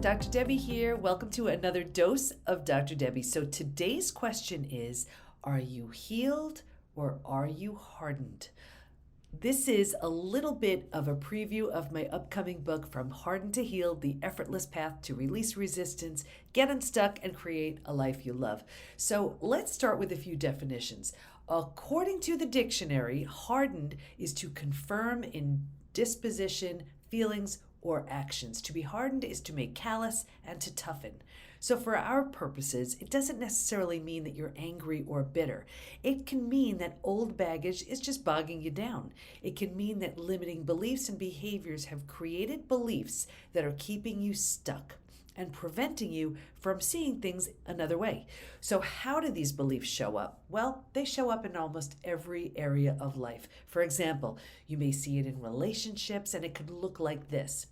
Dr. Debi here. Welcome to another dose of Dr. Debi. So today's question is, are you healed or are you hardened? This is a little bit of a preview of my upcoming book, From Hardened to Healed, The Effortless Path to Release Resistance, Get Unstuck, and Create a Life You Love. So let's start with a few definitions. According to the dictionary, hardened is to confirm in disposition, feelings, or actions. To be hardened is to make callous and to toughen. So for our purposes, it doesn't necessarily mean that you're angry or bitter. It can mean that old baggage is just bogging you down. It can mean that limiting beliefs and behaviors have created beliefs that are keeping you stuck and preventing you from seeing things another way. So how do these beliefs show up? Well, they show up in almost every area of life. For example, you may see it in relationships, and it could look like this.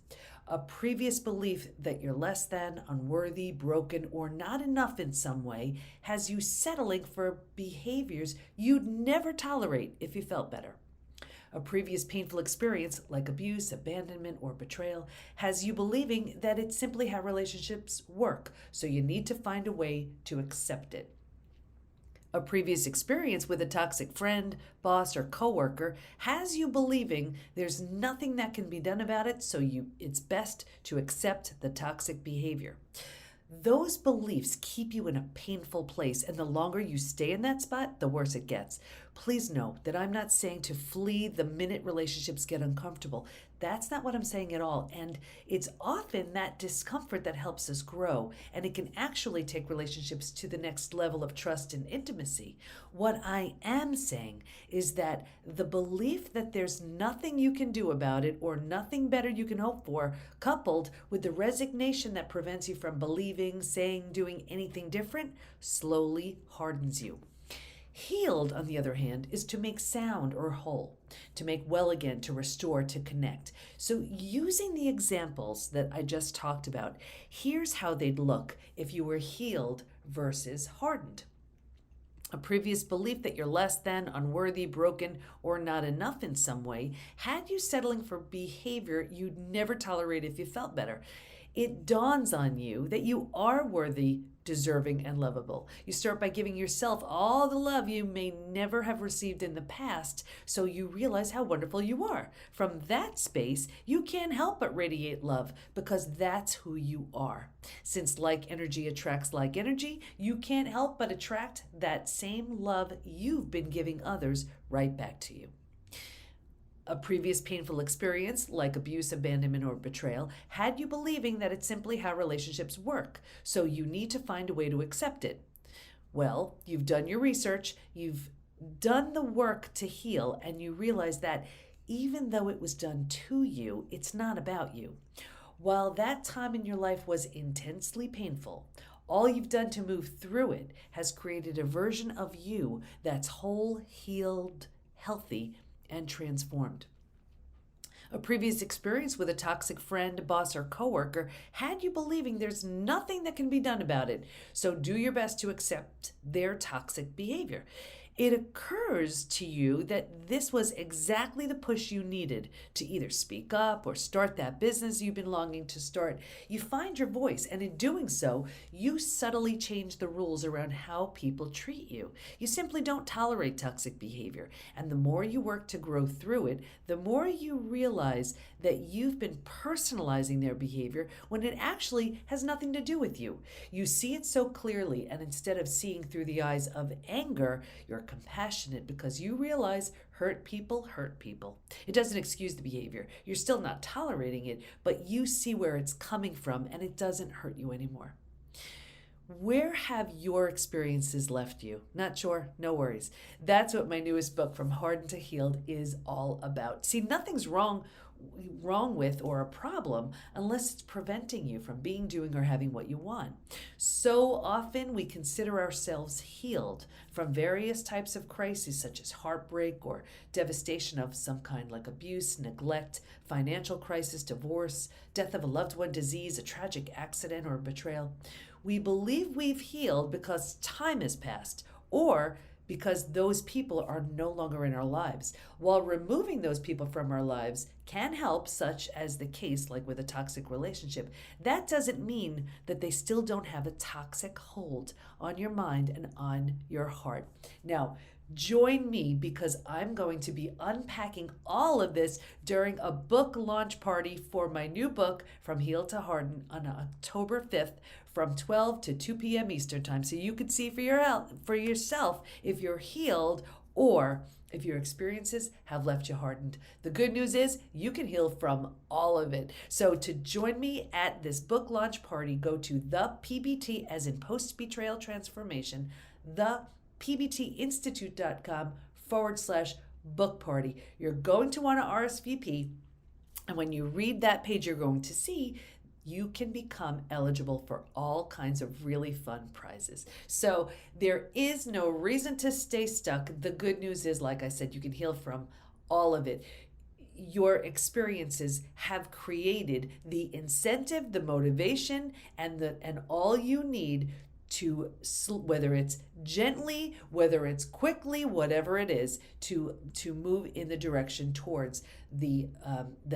A previous belief that you're less than, unworthy, broken, or not enough in some way has you settling for behaviors you'd never tolerate if you felt better. A previous painful experience, like abuse, abandonment, or betrayal, has you believing that it's simply how relationships work, so you need to find a way to accept it. A previous experience with a toxic friend, boss, or coworker has you believing there's nothing that can be done about it, so it's best to accept the toxic behavior. Those beliefs keep you in a painful place, and the longer you stay in that spot, the worse it gets. Please know that I'm not saying to flee the minute relationships get uncomfortable. That's not what I'm saying at all. And it's often that discomfort that helps us grow, and it can actually take relationships to the next level of trust and intimacy. What I am saying is that the belief that there's nothing you can do about it or nothing better you can hope for, coupled with the resignation that prevents you from believing, saying, doing anything different, slowly hardens you. Healed, on the other hand, is to make sound or whole, to make well again, to restore, to connect. So using the examples that I just talked about, here's how they'd look if you were healed versus hardened. A previous belief that you're less than, unworthy, broken, or not enough in some way had you settling for behavior you'd never tolerate if you felt better. It dawns on you that you are worthy, deserving, and lovable. You start by giving yourself all the love you may never have received in the past, so you realize how wonderful you are. From that space, you can't help but radiate love because that's who you are. Since like energy attracts like energy, you can't help but attract that same love you've been giving others right back to you. A previous painful experience, like abuse, abandonment, or betrayal, had you believing that it's simply how relationships work, so you need to find a way to accept it. Well, you've done your research, you've done the work to heal, and you realize that even though it was done to you, it's not about you. While that time in your life was intensely painful, all you've done to move through it has created a version of you that's whole, healed, healthy, and transformed. A previous experience with a toxic friend, boss, or coworker had you believing there's nothing that can be done about it, so do your best to accept their toxic behavior. It occurs to you that this was exactly the push you needed to either speak up or start that business you've been longing to start. You find your voice, and in doing so, you subtly change the rules around how people treat you. You simply don't tolerate toxic behavior, and the more you work to grow through it, the more you realize that you've been personalizing their behavior when it actually has nothing to do with you. You see it so clearly, and instead of seeing through the eyes of anger, you're compassionate because you realize hurt people hurt people. It doesn't excuse the behavior. You're still not tolerating it, but you see where it's coming from, and it doesn't hurt you anymore. Where have your experiences left you? Not sure? No worries. That's what my newest book, From Hardened to Healed, is all about. See, nothing's wrong with or a problem unless it's preventing you from being, doing, or having what you want. So often we consider ourselves healed from various types of crises such as heartbreak or devastation of some kind like abuse, neglect, financial crisis, divorce, death of a loved one, disease, a tragic accident, or betrayal. We believe we've healed because time has passed or because those people are no longer in our lives. While removing those people from our lives can help, such as the case like with a toxic relationship, that doesn't mean that they still don't have a toxic hold on your mind and on your heart. Now, join me because I'm going to be unpacking all of this during a book launch party for my new book, From Healed to Hardened, on October 5th from 12 to 2 p.m. Eastern Time. So you could see for yourself if you're healed or if your experiences have left you hardened. The good news is you can heal from all of it. So to join me at this book launch party, go to the PBT, as in post-betrayal transformation, the pbtinstitute.com/book party. You're going to want to RSVP. And when you read that page, you're going to see you can become eligible for all kinds of really fun prizes. So there is no reason to stay stuck. The good news is, like I said, you can heal from all of it. Your experiences have created the incentive, the motivation, and all you need to, whether it's gently, whether it's quickly, whatever it is, to move in the direction towards the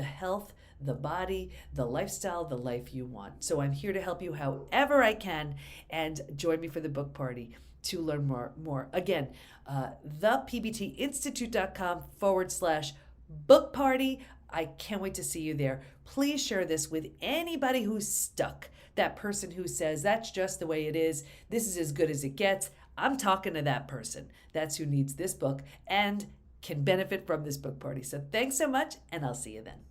health, the body, the lifestyle, the life you want. So I'm here to help you however I can, and join me for the book party to learn more. Again, thepbtinstitute.com/book party. I can't wait to see you there. Please share this with anybody who's stuck. That person who says, that's just the way it is. This is as good as it gets. I'm talking to that person. That's who needs this book and can benefit from this book party. So thanks so much, and I'll see you then.